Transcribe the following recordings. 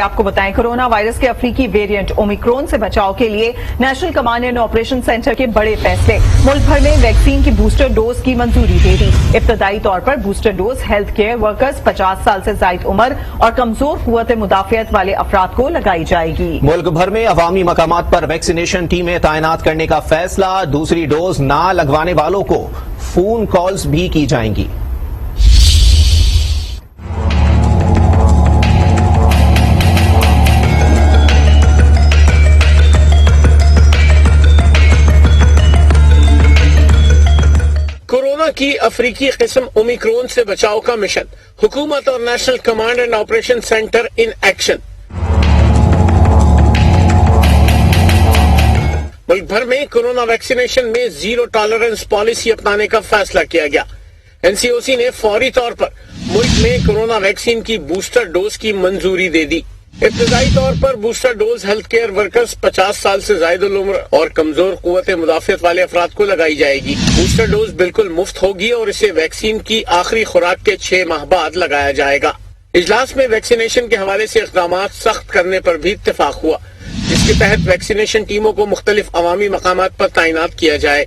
आपको बताएं, corona virus के अफ्रीकी वेरिएंट ओमिक्रॉन से बचाव के लिए national command and operation centre के बड़े फैसले। मुल्क भर में वैक्सीन की बूस्टर डोज की मंजूरी दे दी। इब्तदाई तौर पर booster dose health care workers, 50 साल से जायद उम्र और कमजोर कुव्वत मुदाफियत वाले अफराद को लगाई जाएगी। मुल्क भर में अवामी मकामात पर वैक्सीनेशन टीमें तैनात करने का फैसला। दूसरी डोज ना लगवाने वालों को फोन कॉल्स भी की जाएंगी। कोरोना की अफ्रीकी किस्म ओमिक्रॉन से बचाव का मिशन, हुकूमत और national command and operation centre in action. मुल्क भर में कोरोना वैक्सीनेशन में जीरो टॉलरेंस पॉलिसी अपनाने का फैसला किया गया। एनसीओसी ने फौरी तौर पर मुल्क में कोरोना वैक्सीन की बूस्टर डोज की मंजूरी दे दी। इब्तदाई तौर पर booster dose health care workers, 50 साल से जायद उम्र और कमजोर कुव्वत मुदाफियत वाले अफराद को लगाई जाएगी। बूस्टर डोज बिल्कुल मुफ्त होगी और इसे वैक्सीन की आखिरी खुराक के 6 माह बाद लगाया जाएगा। इजलास में वैक्सीनेशन के हवाले से इक़दाम सख्त करने पर भी इत्तेफाक हुआ, जिसके तहत वैक्सीनेशन टीमों को मुख्तलिफ अवामी मकामात पर तैनात किया जाए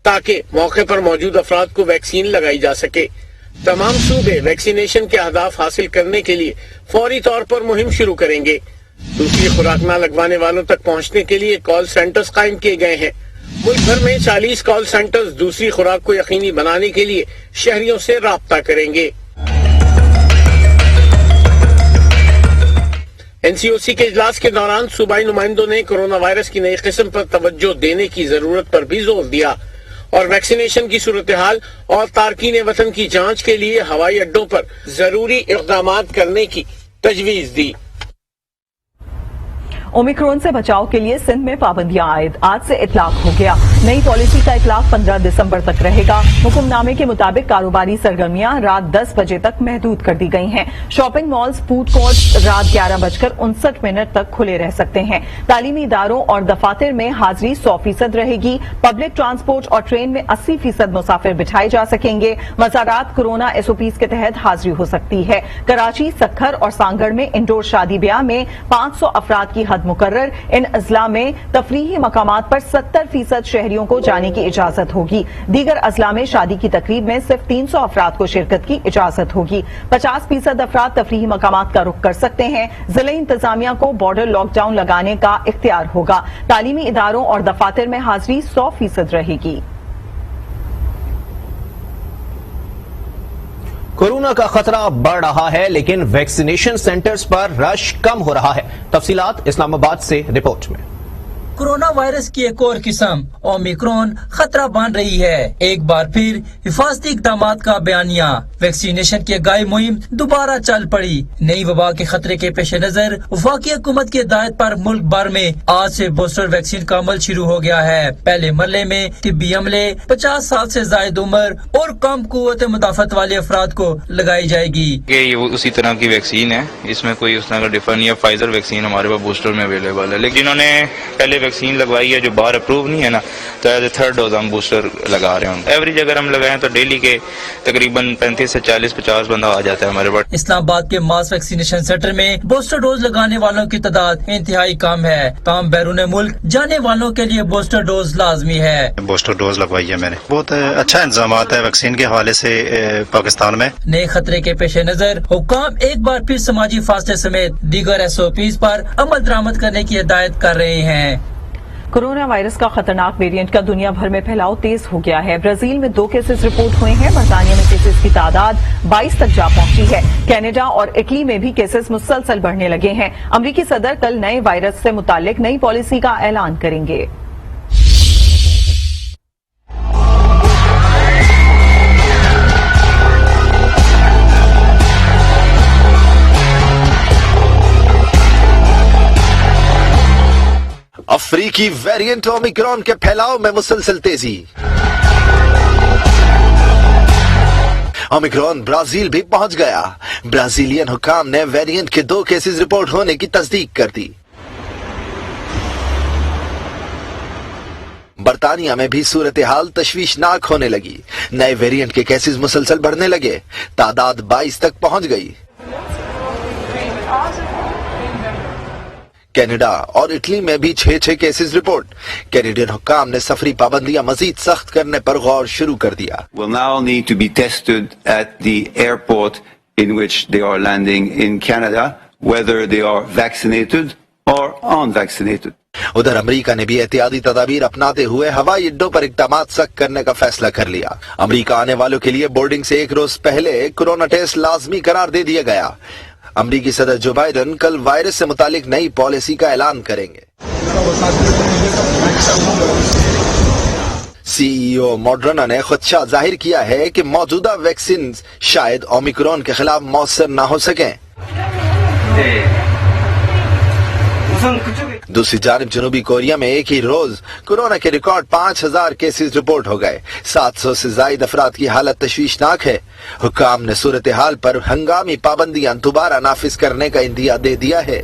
ताकि मौके पर मौजूद अफराद को वैक्सीन लगाई जा सके। तमाम सूबे वैक्सीनेशन के अहदाफ हासिल करने के लिए फौरी तौर पर मुहिम शुरू करेंगे। दूसरी खुराक न लगवाने वालों तक पहुंचने के लिए कॉल सेंटर्स कायम किए गए हैं। मुल्क भर में 40 कॉल सेंटर्स दूसरी खुराक को यकीनी बनाने के लिए शहरियों से राब्ता करेंगे। एनसीओसी के इजलास के दौरान सूबाई नुमाइंदों ने कोरोना वायरस की नई किस्म पर तवज्जो देने की जरूरत पर भी जोर दिया और वैक्सीनेशन की सूरत हाल और तारकीन वतन की जांच के लिए हवाई अड्डों पर जरूरी इक़दामात करने की तजवीज दी। ओमिक्रॉन से बचाव के लिए सिंध में पाबंदियां आयद, आज से इतलाक हो गया। नई पॉलिसी का इतलाक 15 दिसंबर तक रहेगा। हुक्मनामे के मुताबिक कारोबारी सरगर्मियां रात 10 बजे तक महदूद कर दी गई हैं। शॉपिंग मॉल्स, फूड कोर्ट रात 11:59 तक खुले रह सकते हैं। तालीमी इदारों और दफातर में हाजिरी 100% रहेगी। पब्लिक ट्रांसपोर्ट और ट्रेन में 80% मुसाफिर बिठाए जा सकेंगे। मज़ारात कोरोना SOPs के तहत हाजिरी हो सकती है। कराची, सक्खर और सांगड़ में इंडोर शादी ब्याह में 500 अफराद की हद मुकर्रर। इन अजला में तफरीही मकामात पर 70% शहरियों को जाने की इजाजत होगी। दीगर अजला में शादी की तकरीब में सिर्फ 300 अफराद को शिरकत की इजाजत होगी। 50% अफराद तफरीही मकामात का रुख कर सकते हैं। जिले इंतजामिया को बॉर्डर लॉकडाउन लगाने का इख्तियार होगा। तालीमी इदारों और दफातर में हाजिरी 100% रहेगी। कोरोना का खतरा बढ़ रहा है, लेकिन वैक्सीनेशन सेंटर्स पर रश कम हो रहा है। तफसीलात इस्लामाबाद से रिपोर्ट में। कोरोना वायरस की एक और किस्म ओमिक्रॉन खतरा बन रही है। एक बार फिर हिफाजती इक़दाम का बयानिया, वैक्सीनेशन की आगाही मुहिम दोबारा चल पड़ी। नई वबा के खतरे के पेश नजर वफाकी हुकूमत की हिदायत पर मुल्क भर में आज से बूस्टर वैक्सीन का अमल शुरू हो गया है। पहले मरले में तिब्बी अमले, 50 साल से जायद उम्र और कम कुव्वत मुदाफत वाले अफराद को लगाई जाएगी। ये उसी तरह की वैक्सीन है, इसमें कोई उस तरह का डिफर नहीं है। फाइजर वैक्सीन हमारे पास बूस्टर में अवेलेबल है, लेकिन जिन्होंने पहले वैक्सीन लगवाई है जो बाहर अप्रूव नहीं है ना, तो एज ए 3rd डोज हम बूस्टर लगा रहे हैं। एवरेज अगर हम लगाएं तो डेली के तकरीबन 35 से 40-50 बंदा आ जाता है हमारे पास। इस्लामाबाद के मास वैक्सीनेशन सेंटर में बूस्टर डोज लगाने वालों की तादाद इंतहाई कम है। तमाम बैरून मुल्क जाने वालों के लिए बूस्टर डोज लाजमी है। बूस्टर डोज लगवाई है मैंने। बहुत अच्छा इंतजाम है वैक्सीन के हवाले से पाकिस्तान में। नए खतरे के पेश नजर हुक्काम एक बार फिर समाजी फासले समेत दीगर SOPs पर अमल दरामद करने की हिदायत कर रहे हैं। कोरोना वायरस का खतरनाक वेरिएंट का दुनिया भर में फैलाव तेज हो गया है। ब्राजील में 2 केसेस रिपोर्ट हुए हैं। बर्तानिया में केसेस की तादाद 22 तक जा पहुंची है। कनाडा और इटली में भी केसेस मुसलसल बढ़ने लगे हैं। अमरीकी सदर कल नए वायरस से मुतालिक नई पॉलिसी का ऐलान करेंगे। अफ्रीकी वेरिएंट ओमिक्रॉन के फैलाव में मुसलसल तेजी। ओमिक्रॉन ब्राजील भी पहुंच गया। ब्राजीलियन हुकाम ने वेरिएंट के 2 केसेस रिपोर्ट होने की तस्दीक कर दी। बर्तानिया में भी सूरत हाल तशवीशनाक होने लगी। नए वेरिएंट के केसेस मुसलसल बढ़ने लगे। तादाद 22 तक पहुंच गई। कनाडा और इटली में भी 6 केसेस रिपोर्ट। कैनेडियन हुक्काम ने सफरी पाबंदियां मजीद सख्त करने पर गौर शुरू कर दिया। Will now need to be tested at the airport in which they are landing in Canada, whether they are vaccinated or unvaccinated. उधर अमेरिका ने भी एहतियाती तदाबीर अपनाते हुए हवाई अड्डों पर इक़दामात सख्त करने का फैसला कर लिया। अमेरिका आने वालों के लिए बोर्डिंग से 1 रोज पहले कोरोना टेस्ट लाजमी करार दे दिया गया। अमेरिकी सदर जो बाइडेन कल वायरस से मुतालिक नई पॉलिसी का ऐलान करेंगे। सीईओ मॉडर्ना ने खुदशा जाहिर किया है कि मौजूदा वैक्सीन शायद ओमिक्रॉन के खिलाफ मौसर न हो सकें। दूसरी जानिब जनूबी कोरिया में एक ही रोज कोरोना के रिकॉर्ड 5000 केसेस रिपोर्ट हो गए। 700 से ज्यादा अफराद की हालत तशवीशनाक है। हुक्काम ने सूरत हाल पर हंगामी पाबंदियां दोबारा नाफिज करने का इंदिया दे दिया है।